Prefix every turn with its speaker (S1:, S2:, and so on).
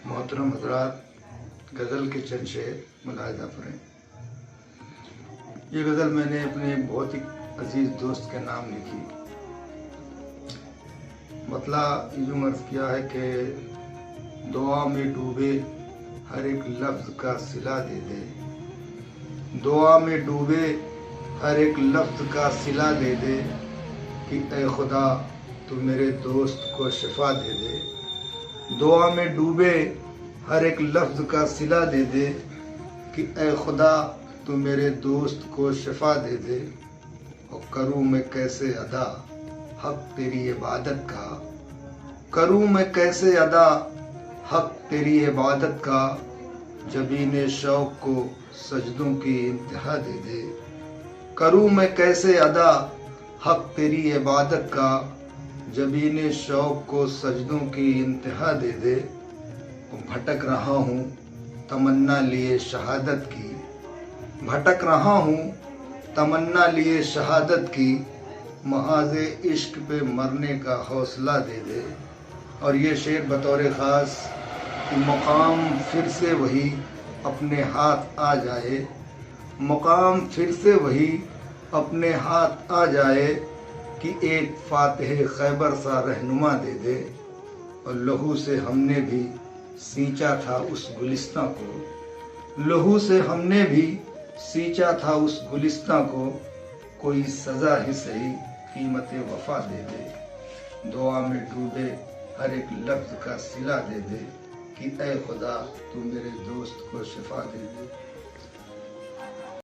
S1: محترم حضرات، غزل کے چند شعر ملاحظہ فرمائیں۔ یہ غزل میں نے اپنے بہت ہی عزیز دوست کے نام لکھی۔ مطلب یوں عرض کیا ہے کہ دعا میں ڈوبے ہر ایک لفظ کا صلہ دے دے، دعا میں ڈوبے ہر ایک لفظ کا صلہ دے دے کہ اے خدا تو میرے دوست کو شفا دے دے۔ دعا میں ڈوبے ہر ایک لفظ کا صلہ دے دے کہ اے خدا تو میرے دوست کو شفا دے دے۔ اور کروں میں کیسے ادا حق تیری عبادت کا، کروں میں کیسے ادا حق تیری عبادت کا، جبین شوق کو سجدوں کی انتہا دے دے۔ کروں میں کیسے ادا حق تیری عبادت کا، جبین شوق کو سجدوں کی انتہا دے دے۔ بھٹک رہا ہوں تمنا لیے شہادت کی، بھٹک رہا ہوں تمنا لیے شہادت کی، محاذ عشق پہ مرنے کا حوصلہ دے دے۔ اور یہ شعر بطور خاص کہ مقام پھر سے وہی اپنے ہاتھ آ جائے، مقام پھر سے وہی اپنے ہاتھ آ جائے کہ ایک فاتح خیبر سا رہنما دے دے۔ اور لہو سے ہم نے بھی سینچا تھا اس گلستاں کو، لہو سے ہم نے بھی سینچا تھا اس گلستاں کو، کوئی سزا ہی صحیح قیمت وفا دے دے۔ دعا میں ڈوبے ہر ایک لفظ کا صلہ دے دے کہ اے خدا تو میرے دوست کو شفا دے دے۔